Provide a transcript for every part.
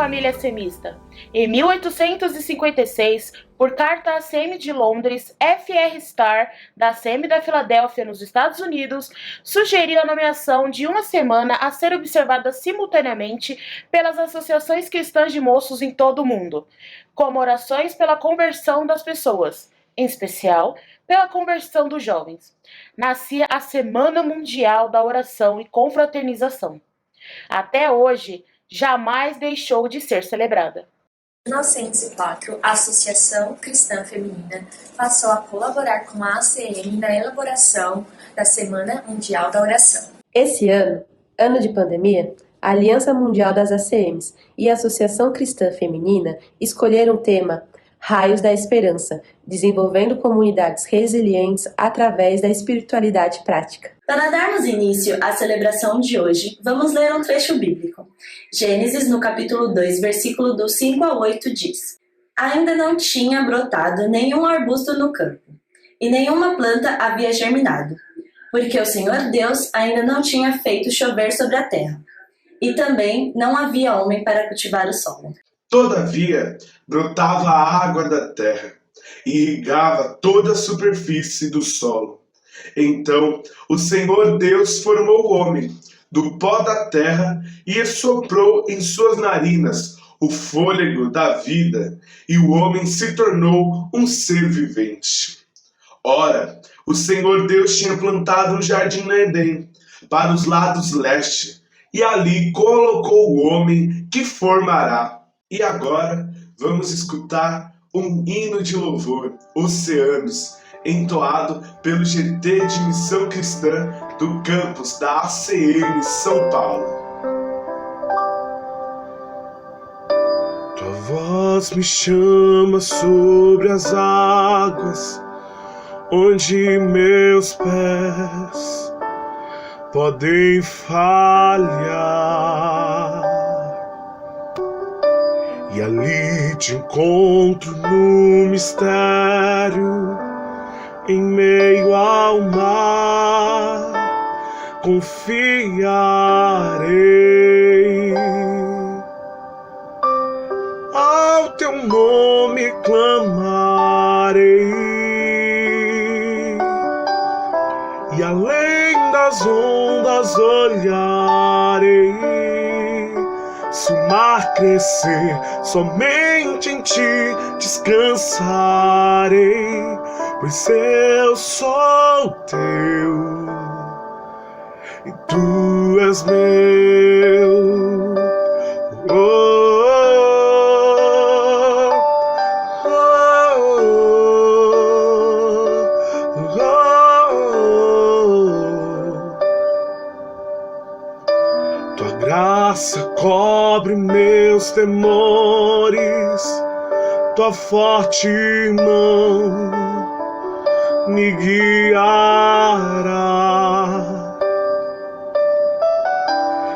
família semista. Em 1856, por carta à ACM de Londres, F.R. Starr, da ACM da Filadélfia, nos Estados Unidos, sugeriu a nomeação de uma semana a ser observada simultaneamente pelas associações cristãs de moços em todo o mundo, como orações pela conversão das pessoas, em especial pela conversão dos jovens. Nascia a Semana Mundial da Oração e Confraternização. Até hoje, jamais deixou de ser celebrada. Em 1904, a Associação Cristã Feminina passou a colaborar com a ACM na elaboração da Semana Mundial da Oração. Esse ano de pandemia, a Aliança Mundial das ACMs e a Associação Cristã Feminina escolheram o tema Raios da Esperança, desenvolvendo comunidades resilientes através da espiritualidade prática. Para darmos início à celebração de hoje, vamos ler um trecho bíblico. Gênesis, no capítulo 2, versículo do 5 a 8, diz: Ainda não tinha brotado nenhum arbusto no campo, e nenhuma planta havia germinado, porque o Senhor Deus ainda não tinha feito chover sobre a terra, e também não havia homem para cultivar o solo. Todavia, brotava a água da terra, e irrigava toda a superfície do solo. Então o Senhor Deus formou o homem do pó da terra e soprou em suas narinas o fôlego da vida, e o homem se tornou um ser vivente. Ora, o Senhor Deus tinha plantado um jardim no Éden, para os lados leste, e ali colocou o homem que formará. E agora vamos escutar um hino de louvor, Oceanos, entoado pelo GT de Missão Cristã do campus da ACM São Paulo. Tua voz me chama sobre as águas, onde meus pés podem falhar. E ali te encontro no mistério, em meio ao mar, confiarei. Ao teu nome clamarei, e além das ondas olharei. Se o mar crescer, somente em ti descansarei, pois eu sou teu e tu és meu. Tua graça cobre meus temores, tua forte mão me guiará.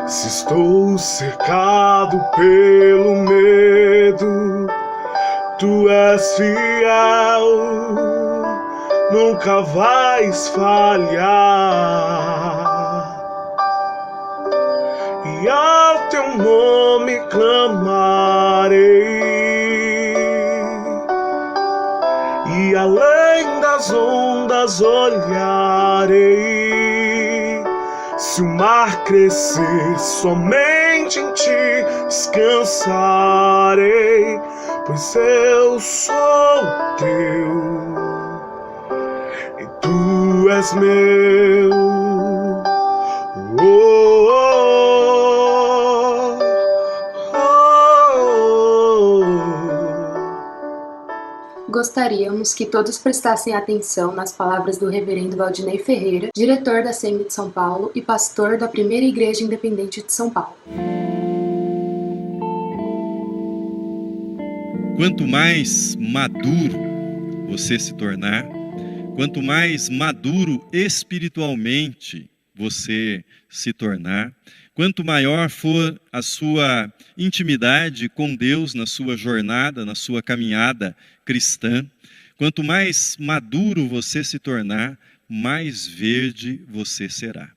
Se estou cercado pelo medo, tu és fiel, nunca vais falhar. E ao teu nome clamarei, e além das ondas olharei. Se o mar crescer, somente em ti descansarei, pois eu sou teu e tu és meu. Gostaríamos que todos prestassem atenção nas palavras do reverendo Valdinei Ferreira, diretor da ACM de São Paulo e pastor da Primeira Igreja Independente de São Paulo. Quanto mais maduro você se tornar, quanto mais maduro espiritualmente você se tornar, quanto maior for a sua intimidade com Deus na sua jornada, na sua caminhada cristã, quanto mais maduro você se tornar, mais verde você será.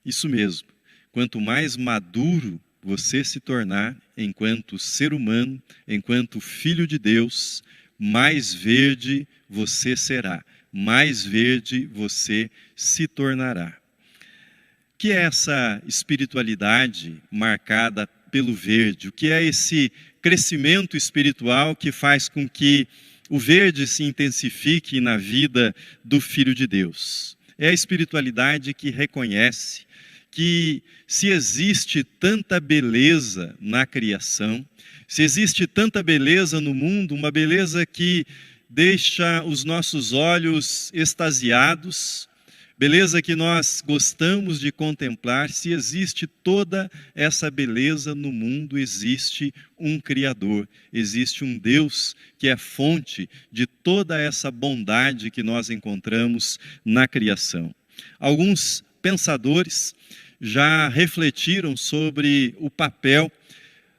Isso mesmo, quanto mais maduro você se tornar, enquanto ser humano, enquanto filho de Deus, mais verde você será, mais verde você se tornará. O que é essa espiritualidade marcada pelo verde? O que é esse crescimento espiritual que faz com que o verde se intensifique na vida do Filho de Deus? É a espiritualidade que reconhece que se existe tanta beleza na criação, se existe tanta beleza no mundo, uma beleza que deixa os nossos olhos extasiados, beleza que nós gostamos de contemplar, se existe toda essa beleza no mundo, existe um Criador, existe um Deus que é fonte de toda essa bondade que nós encontramos na criação. Alguns pensadores já refletiram sobre o papel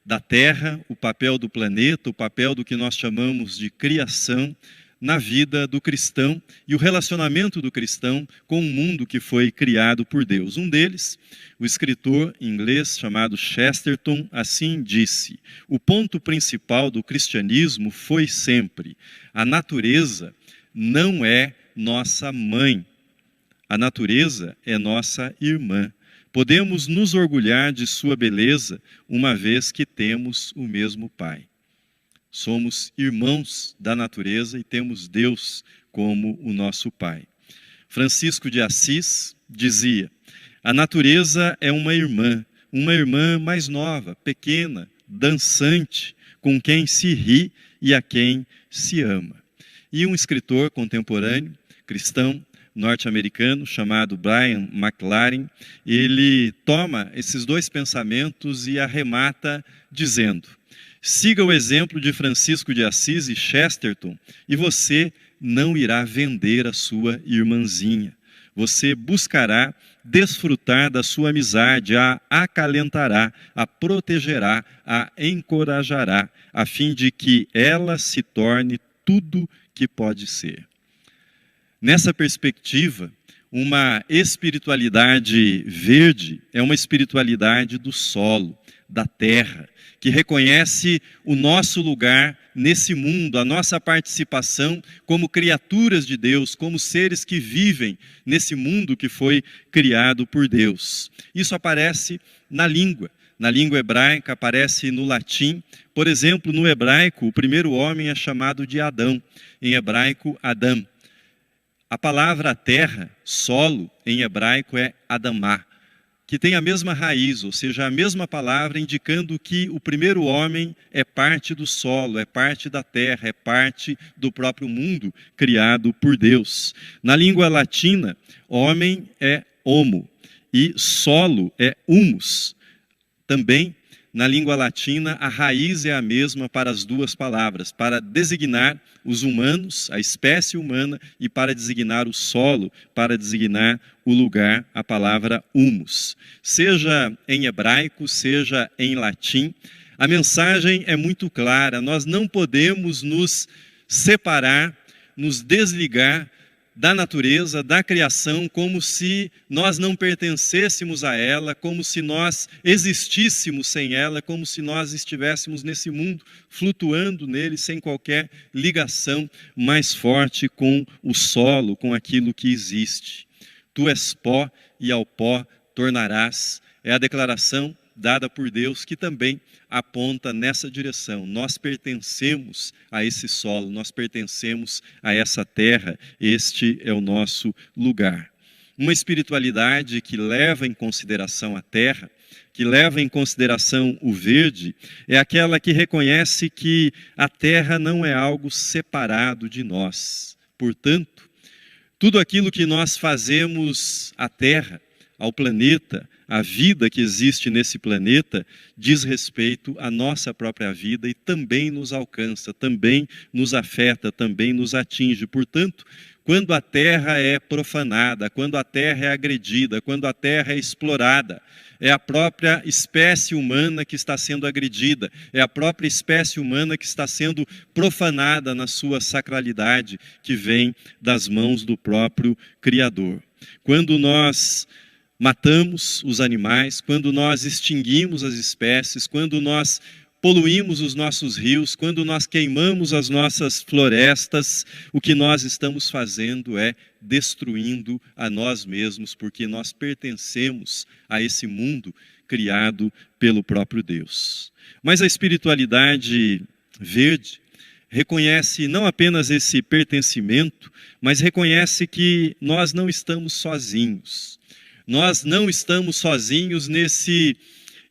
da Terra, o papel do planeta, o papel do que nós chamamos de criação na vida do cristão e o relacionamento do cristão com o mundo que foi criado por Deus. Um deles, o escritor inglês chamado Chesterton, assim disse: o ponto principal do cristianismo foi sempre: a natureza não é nossa mãe, a natureza é nossa irmã. Podemos nos orgulhar de sua beleza, uma vez que temos o mesmo Pai. Somos irmãos da natureza e temos Deus como o nosso Pai. Francisco de Assis dizia: a natureza é uma irmã mais nova, pequena, dançante, com quem se ri e a quem se ama. E um escritor contemporâneo, cristão, norte-americano, chamado Brian McLaren, ele toma esses dois pensamentos e arremata dizendo: siga o exemplo de Francisco de Assis e Chesterton e você não irá vender a sua irmãzinha. Você buscará desfrutar da sua amizade, a acalentará, a protegerá, a encorajará, a fim de que ela se torne tudo que pode ser. Nessa perspectiva, uma espiritualidade verde é uma espiritualidade do solo, da terra, que reconhece o nosso lugar nesse mundo, a nossa participação como criaturas de Deus, como seres que vivem nesse mundo que foi criado por Deus. Isso aparece na língua hebraica, aparece no latim. Por exemplo, no hebraico, o primeiro homem é chamado de Adão, em hebraico, Adam. A palavra terra, solo, em hebraico é Adamá, que tem a mesma raiz, ou seja, a mesma palavra, indicando que o primeiro homem é parte do solo, é parte da terra, é parte do próprio mundo criado por Deus. Na língua latina, homem é homo e solo é humus. Também, na língua latina, a raiz é a mesma para as duas palavras, para designar os humanos, a espécie humana, e para designar o solo, para designar o lugar, a palavra humus. Seja em hebraico, seja em latim, a mensagem é muito clara: nós não podemos nos separar, nos desligar da natureza, da criação, como se nós não pertencêssemos a ela, como se nós existíssemos sem ela, como se nós estivéssemos nesse mundo, flutuando nele, sem qualquer ligação mais forte com o solo, com aquilo que existe. Tu és pó e ao pó tornarás. É a declaração dada por Deus, que também aponta nessa direção. Nós pertencemos a esse solo, nós pertencemos a essa terra, este é o nosso lugar. Uma espiritualidade que leva em consideração a terra, que leva em consideração o verde, é aquela que reconhece que a terra não é algo separado de nós. Portanto, tudo aquilo que nós fazemos à terra, ao planeta, a vida que existe nesse planeta, diz respeito à nossa própria vida e também nos alcança, também nos afeta, também nos atinge. Portanto, quando a terra é profanada, quando a terra é agredida, quando a terra é explorada, é a própria espécie humana que está sendo agredida, é a própria espécie humana que está sendo profanada na sua sacralidade, que vem das mãos do próprio Criador. Quando nós matamos os animais, quando nós extinguimos as espécies, quando nós poluímos os nossos rios, quando nós queimamos as nossas florestas, o que nós estamos fazendo é destruindo a nós mesmos, porque nós pertencemos a esse mundo criado pelo próprio Deus. Mas a espiritualidade verde reconhece não apenas esse pertencimento, mas reconhece que nós não estamos sozinhos. Nós não estamos sozinhos nesse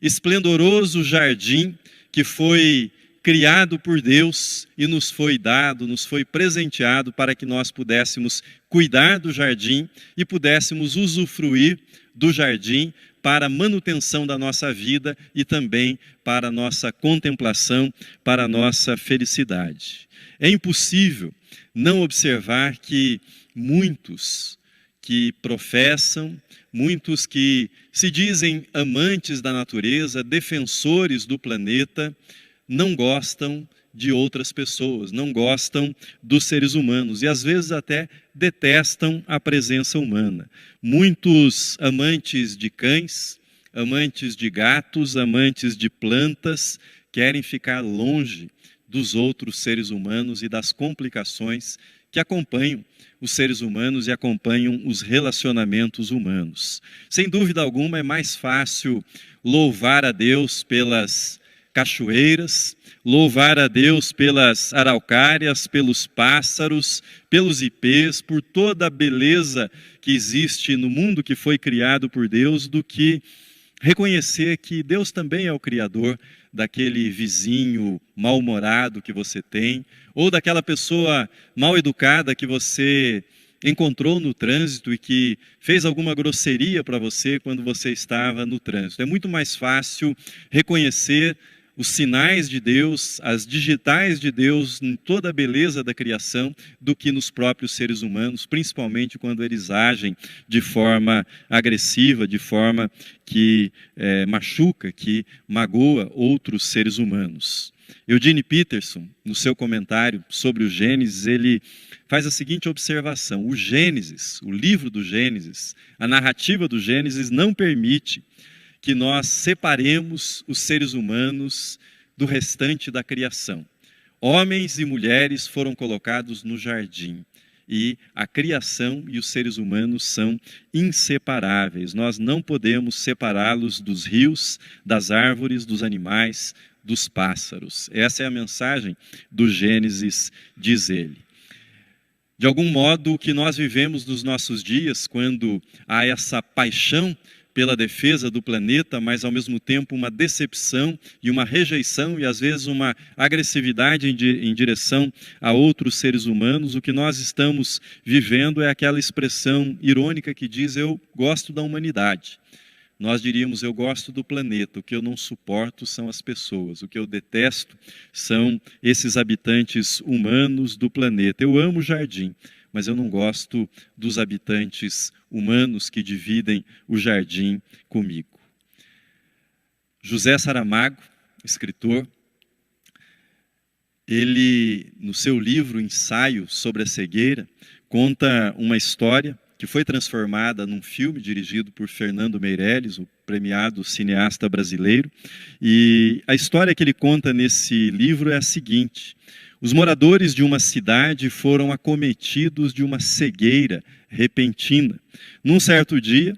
esplendoroso jardim que foi criado por Deus e nos foi dado, nos foi presenteado para que nós pudéssemos cuidar do jardim e pudéssemos usufruir do jardim para a manutenção da nossa vida e também para a nossa contemplação, para a nossa felicidade. É impossível não observar que muitos que professam, muitos que se dizem amantes da natureza, defensores do planeta, não gostam de outras pessoas, não gostam dos seres humanos e às vezes até detestam a presença humana. Muitos amantes de cães, amantes de gatos, amantes de plantas, querem ficar longe dos outros seres humanos e das complicações que acompanham os seres humanos e acompanham os relacionamentos humanos. Sem dúvida alguma, é mais fácil louvar a Deus pelas cachoeiras, louvar a Deus pelas araucárias, pelos pássaros, pelos ipês, por toda a beleza que existe no mundo que foi criado por Deus, do que reconhecer que Deus também é o Criador daquele vizinho mal-humorado que você tem, ou daquela pessoa mal-educada que você encontrou no trânsito e que fez alguma grosseria para você quando você estava no trânsito. É muito mais fácil reconhecer os sinais de Deus, as digitais de Deus em toda a beleza da criação, do que nos próprios seres humanos, principalmente quando eles agem de forma agressiva, de forma que machuca, que magoa outros seres humanos. Eugene Peterson, no seu comentário sobre o Gênesis, ele faz a seguinte observação: o Gênesis, o livro do Gênesis, a narrativa do Gênesis não permite que nós separemos os seres humanos do restante da criação. Homens e mulheres foram colocados no jardim e a criação e os seres humanos são inseparáveis. Nós não podemos separá-los dos rios, das árvores, dos animais, dos pássaros. Essa é a mensagem do Gênesis, diz ele. De algum modo, o que nós vivemos nos nossos dias, quando há essa paixão pela defesa do planeta, mas ao mesmo tempo uma decepção e uma rejeição e às vezes uma agressividade em direção a outros seres humanos, o que nós estamos vivendo é aquela expressão irônica que diz: eu gosto da humanidade. Nós diríamos: eu gosto do planeta, o que eu não suporto são as pessoas, o que eu detesto são esses habitantes humanos do planeta. Eu amo o jardim, mas eu não gosto dos habitantes humanos que dividem o jardim comigo. José Saramago, escritor, ele, no seu livro Ensaio sobre a Cegueira, conta uma história que foi transformada num filme dirigido por Fernando Meirelles, o premiado cineasta brasileiro. E a história que ele conta nesse livro é a seguinte: os moradores de uma cidade foram acometidos de uma cegueira repentina. Num certo dia,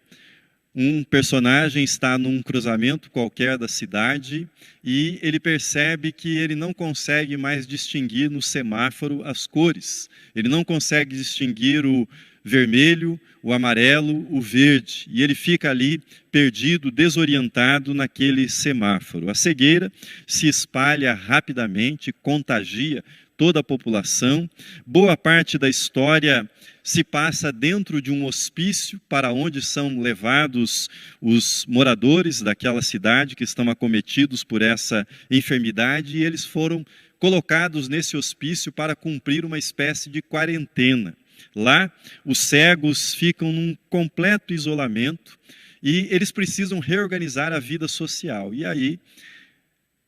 um personagem está num cruzamento qualquer da cidade e ele percebe que ele não consegue mais distinguir no semáforo as cores. Ele não consegue distinguir o vermelho, o amarelo, o verde, e ele fica ali perdido, desorientado naquele semáforo. A cegueira se espalha rapidamente, contagia toda a população. Boa parte da história se passa dentro de um hospício para onde são levados os moradores daquela cidade que estão acometidos por essa enfermidade, e eles foram colocados nesse hospício para cumprir uma espécie de quarentena. Lá, os cegos ficam num completo isolamento e eles precisam reorganizar a vida social. E aí,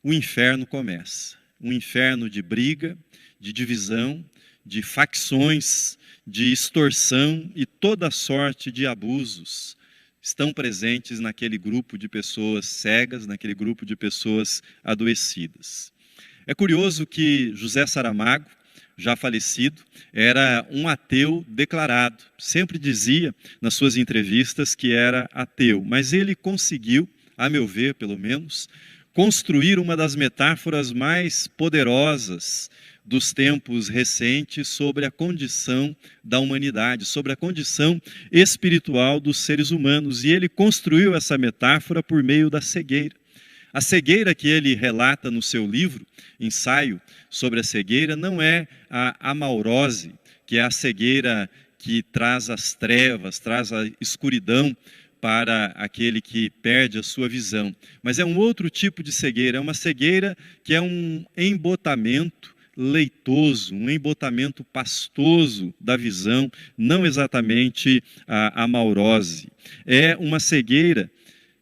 o inferno começa. Um inferno de briga, de divisão, de facções, de extorsão e toda sorte de abusos estão presentes naquele grupo de pessoas cegas, naquele grupo de pessoas adoecidas. É curioso que José Saramago, já falecido, era um ateu declarado. Sempre dizia nas suas entrevistas que era ateu, mas ele conseguiu, a meu ver pelo menos, construir uma das metáforas mais poderosas dos tempos recentes sobre a condição da humanidade, sobre a condição espiritual dos seres humanos. E ele construiu essa metáfora por meio da cegueira. A cegueira que ele relata no seu livro, Ensaio sobre a Cegueira, não é a amaurose, que é a cegueira que traz as trevas, traz a escuridão para aquele que perde a sua visão. Mas é um outro tipo de cegueira, é uma cegueira que é um embotamento leitoso, um embotamento pastoso da visão, não exatamente a amaurose. É uma cegueira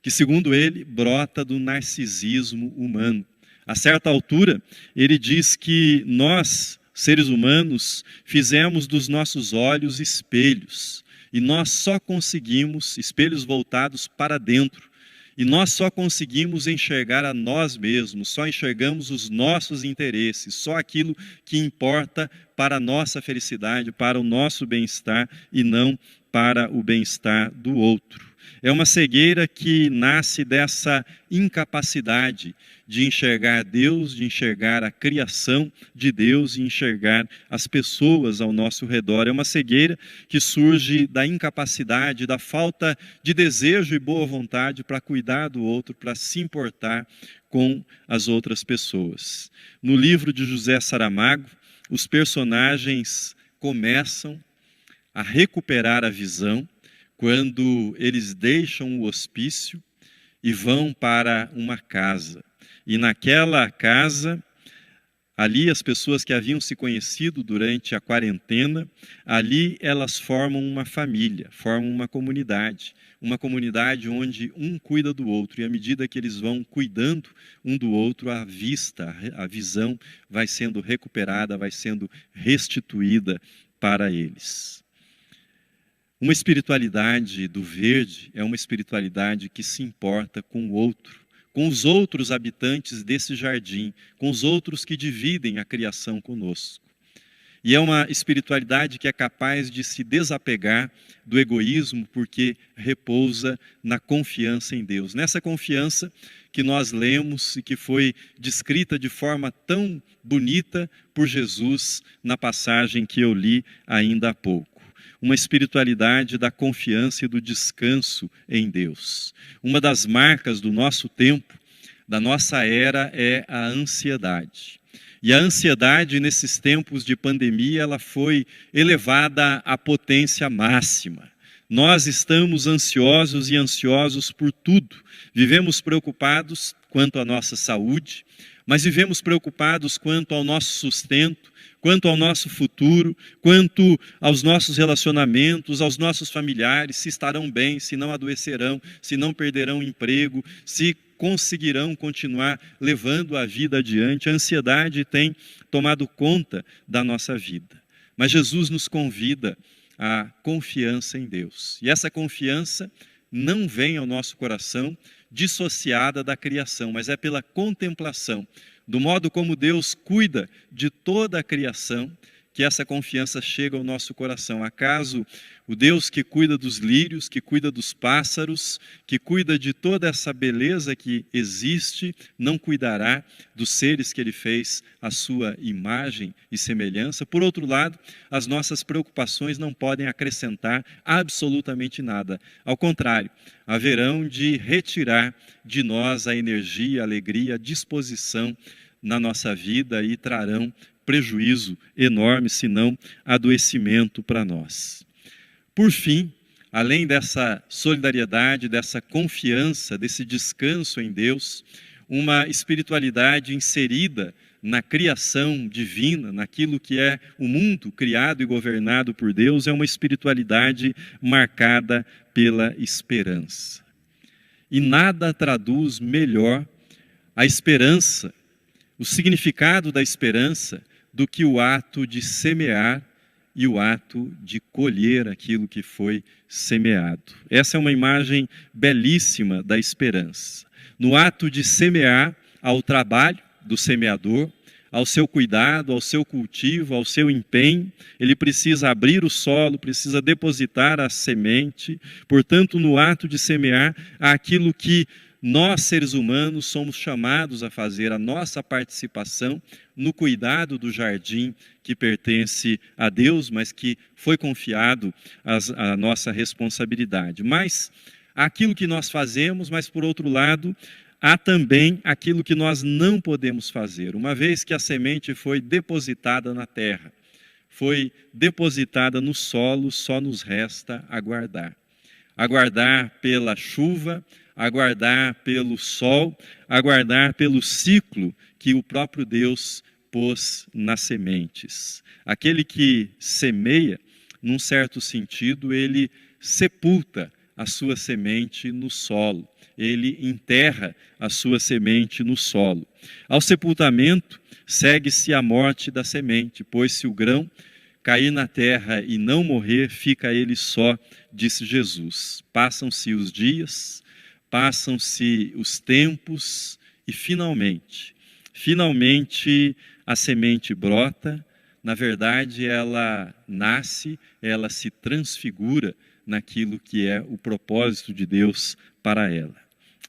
que, segundo ele, brota do narcisismo humano. A certa altura, ele diz que nós, seres humanos, fizemos dos nossos olhos espelhos, e nós só conseguimos, espelhos voltados para dentro, e nós só conseguimos enxergar a nós mesmos, só enxergamos os nossos interesses, só aquilo que importa para a nossa felicidade, para o nosso bem-estar, e não para o bem-estar do outro. É uma cegueira que nasce dessa incapacidade de enxergar Deus, de enxergar a criação de Deus e enxergar as pessoas ao nosso redor. É uma cegueira que surge da incapacidade, da falta de desejo e boa vontade para cuidar do outro, para se importar com as outras pessoas. No livro de José Saramago, os personagens começam a recuperar a visão quando eles deixam o hospício e vão para uma casa. E naquela casa, ali as pessoas que haviam se conhecido durante a quarentena, ali elas formam uma família, formam uma comunidade onde um cuida do outro. E à medida que eles vão cuidando um do outro, a vista, a visão vai sendo recuperada, vai sendo restituída para eles. Uma espiritualidade do verde é uma espiritualidade que se importa com o outro, com os outros habitantes desse jardim, com os outros que dividem a criação conosco. E é uma espiritualidade que é capaz de se desapegar do egoísmo, porque repousa na confiança em Deus. Nessa confiança que nós lemos e que foi descrita de forma tão bonita por Jesus na passagem que eu li ainda há pouco. Uma espiritualidade da confiança e do descanso em Deus. Uma das marcas do nosso tempo, da nossa era, é a ansiedade. E a ansiedade, nesses tempos de pandemia, ela foi elevada à potência máxima. Nós estamos ansiosos e ansiosos por tudo. Vivemos preocupados quanto à nossa saúde, mas vivemos preocupados quanto ao nosso sustento, quanto ao nosso futuro, quanto aos nossos relacionamentos, aos nossos familiares, se estarão bem, se não adoecerão, se não perderão emprego, se conseguirão continuar levando a vida adiante. A ansiedade tem tomado conta da nossa vida. Mas Jesus nos convida à confiança em Deus. E essa confiança não vem ao nosso coração dissociada da criação, mas é pela contemplação do modo como Deus cuida de toda a criação, que essa confiança chega ao nosso coração. Acaso o Deus que cuida dos lírios, que cuida dos pássaros, que cuida de toda essa beleza que existe, não cuidará dos seres que Ele fez à sua imagem e semelhança? Por outro lado, as nossas preocupações não podem acrescentar absolutamente nada. Ao contrário, haverão de retirar de nós a energia, a alegria, a disposição na nossa vida e trarão prejuízo enorme, se não adoecimento para nós. Por fim, além dessa solidariedade, dessa confiança, desse descanso em Deus, uma espiritualidade inserida na criação divina, naquilo que é o mundo criado e governado por Deus, é uma espiritualidade marcada pela esperança. E nada traduz melhor a esperança, o significado da esperança, do que o ato de semear e o ato de colher aquilo que foi semeado. Essa é uma imagem belíssima da esperança. No ato de semear, ao trabalho do semeador, ao seu cuidado, ao seu cultivo, ao seu empenho, ele precisa abrir o solo, precisa depositar a semente. Portanto, no ato de semear, há aquilo que nós, seres humanos, somos chamados a fazer, a nossa participação no cuidado do jardim que pertence a Deus, mas que foi confiado à nossa responsabilidade. Mas há aquilo que nós fazemos, mas por outro lado, há também aquilo que nós não podemos fazer. Uma vez que a semente foi depositada na terra, foi depositada no solo, só nos resta aguardar. Aguardar pela chuva, aguardar pelo sol, aguardar pelo ciclo que o próprio Deus pôs nas sementes. Aquele que semeia, num certo sentido, ele sepulta a sua semente no solo. Ele enterra a sua semente no solo. Ao sepultamento, segue-se a morte da semente, pois se o grão cair na terra e não morrer, fica ele só, disse Jesus. Passam-se os dias, passam-se os tempos e finalmente a semente brota. Na verdade, ela nasce, ela se transfigura naquilo que é o propósito de Deus para ela.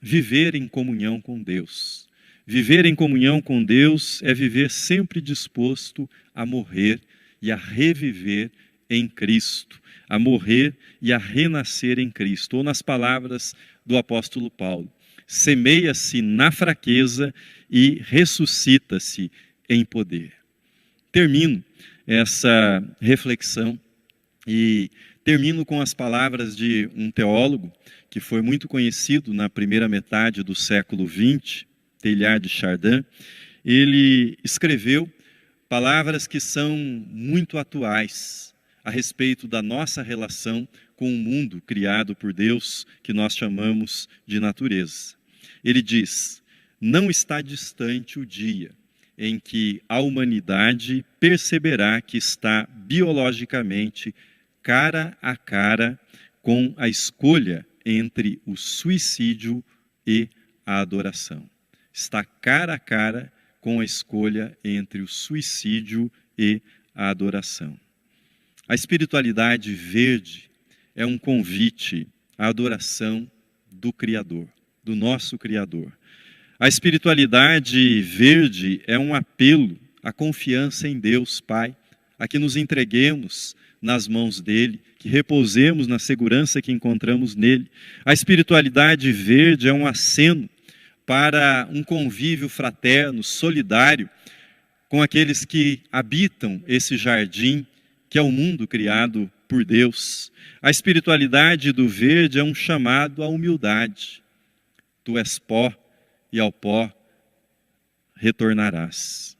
Viver em comunhão com Deus. Viver em comunhão com Deus é viver sempre disposto a morrer e a reviver em Cristo, a morrer e a renascer em Cristo. Ou nas palavras do apóstolo Paulo, semeia-se na fraqueza e ressuscita-se em poder. Termino essa reflexão e termino com as palavras de um teólogo que foi muito conhecido na primeira metade do século XX, Teilhard de Chardin. Ele escreveu palavras que são muito atuais a respeito da nossa relação com o mundo criado por Deus, que nós chamamos de natureza. Ele diz: não está distante o dia em que a humanidade perceberá que está biologicamente cara a cara com a escolha entre o suicídio e a adoração. Está cara a cara com a escolha entre o suicídio e a adoração. A espiritualidade verde é um convite à adoração do Criador, do nosso Criador. A espiritualidade verde é um apelo à confiança em Deus Pai, a que nos entreguemos nas mãos dele, que repousemos na segurança que encontramos nele. A espiritualidade verde é um aceno para um convívio fraterno, solidário, com aqueles que habitam esse jardim, que é o mundo criado por Deus. A espiritualidade do verde é um chamado à humildade. Tu és pó, e ao pó retornarás.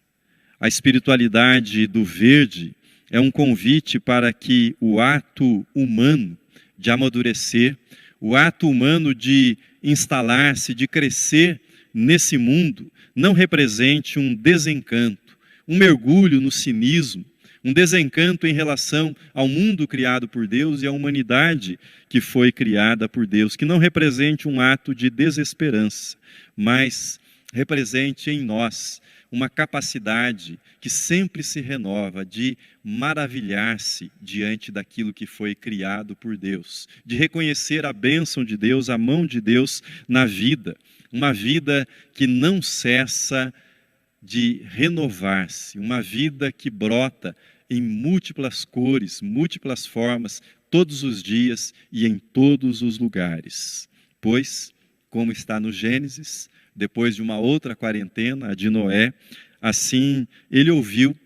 A espiritualidade do verde é um convite para que o ato humano de amadurecer, o ato humano de instalar-se, de crescer nesse mundo, não represente um desencanto, um mergulho no cinismo, um desencanto em relação ao mundo criado por Deus e à humanidade que foi criada por Deus, que não represente um ato de desesperança, mas represente em nós uma capacidade que sempre se renova de maravilhar-se diante daquilo que foi criado por Deus, de reconhecer a bênção de Deus, a mão de Deus na vida, uma vida que não cessa de renovar-se, uma vida que brota em múltiplas cores, múltiplas formas, todos os dias e em todos os lugares. Pois, como está no Gênesis, depois de uma outra quarentena, a de Noé, assim ele ouviu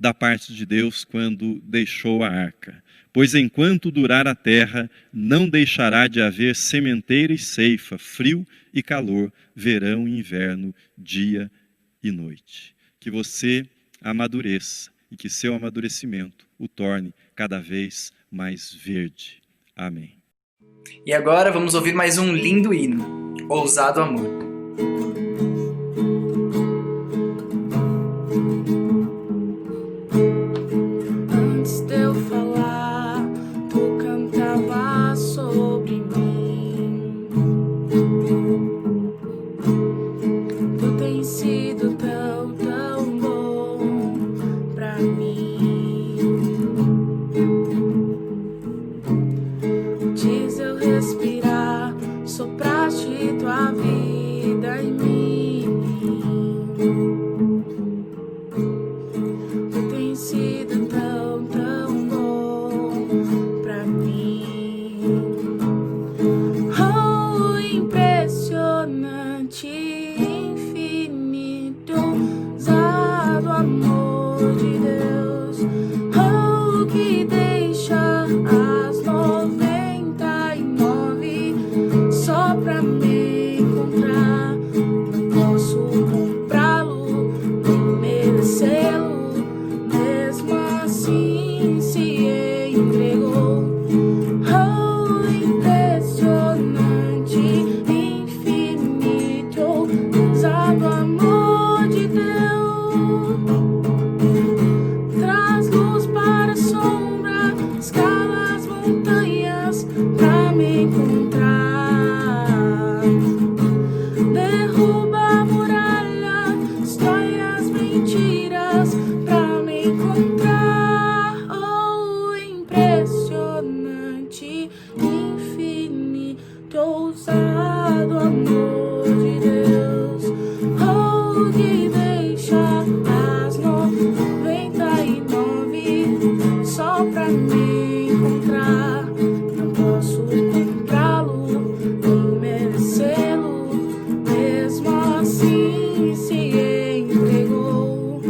da parte de Deus quando deixou a arca. Pois enquanto durar a terra, não deixará de haver sementeira e ceifa, frio e calor, verão e inverno, dia e noite. Que você amadureça e que seu amadurecimento o torne cada vez mais verde. Amém. E agora vamos ouvir mais um lindo hino, Ousado Amor. Antes de montanhas pra me encontrar. Derruba a muralha, destrói as mentiras pra me encontrar. Oh, impressionante, infinito, ousado amor de Deus. Oh, que deixa as 99 só pra me encontrar. Não posso comprá-lo, nem merecê-lo, mesmo assim se entregou.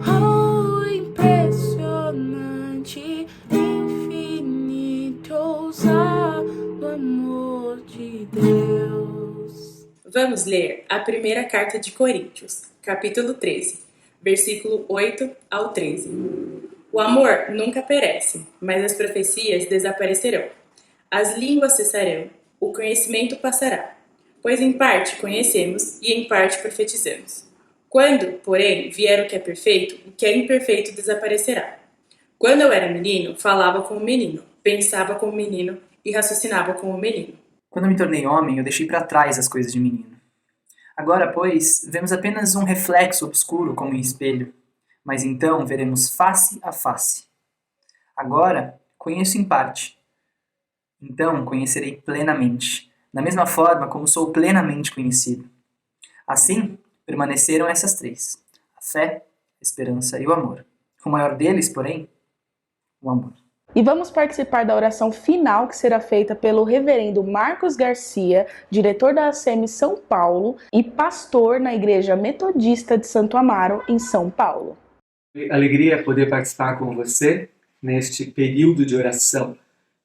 Oh, impressionante, infinito, ousado amor de Deus. Vamos ler a primeira carta de Coríntios, capítulo 13, versículo 8 ao 13. O amor nunca perece, mas as profecias desaparecerão. As línguas cessarão, o conhecimento passará. Pois em parte conhecemos e em parte profetizamos. Quando, porém, vier o que é perfeito, o que é imperfeito desaparecerá. Quando eu era menino, falava como menino, pensava como menino e raciocinava como menino. Quando me tornei homem, eu deixei para trás as coisas de menino. Agora, pois, vemos apenas um reflexo obscuro como em espelho, mas então veremos face a face. Agora, conheço em parte. Então conhecerei plenamente, da mesma forma como sou plenamente conhecido. Assim, permaneceram essas três: a fé, a esperança e o amor. O maior deles, porém, o amor. E vamos participar da oração final que será feita pelo reverendo Marcos Garcia, diretor da ACM São Paulo e pastor na Igreja Metodista de Santo Amaro, em São Paulo. Alegria poder participar com você neste período de oração.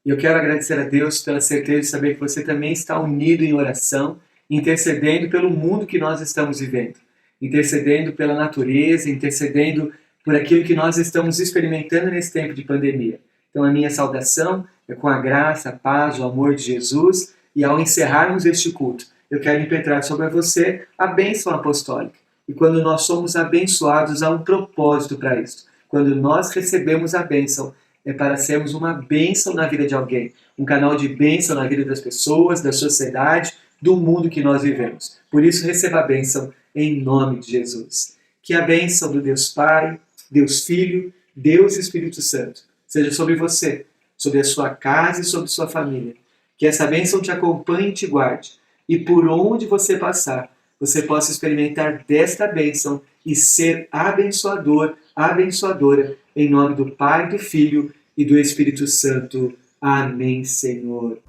E eu quero agradecer a Deus pela certeza de saber que você também está unido em oração, intercedendo pelo mundo que nós estamos vivendo, intercedendo pela natureza, intercedendo por aquilo que nós estamos experimentando nesse tempo de pandemia. Então a minha saudação é com a graça, a paz, o amor de Jesus, e ao encerrarmos este culto, eu quero impetrar sobre você a bênção apostólica. E quando nós somos abençoados, há um propósito para isso. Quando nós recebemos a bênção, é para sermos uma bênção na vida de alguém, um canal de bênção na vida das pessoas, da sociedade, do mundo que nós vivemos. Por isso, receba a bênção em nome de Jesus. Que a bênção do Deus Pai, Deus Filho, Deus Espírito Santo seja sobre você, sobre a sua casa e sobre sua família. Que essa bênção te acompanhe e te guarde. E por onde você passar, você possa experimentar desta bênção e ser abençoador, abençoadora, em nome do Pai, do Filho e do Espírito Santo. Amém, Senhor.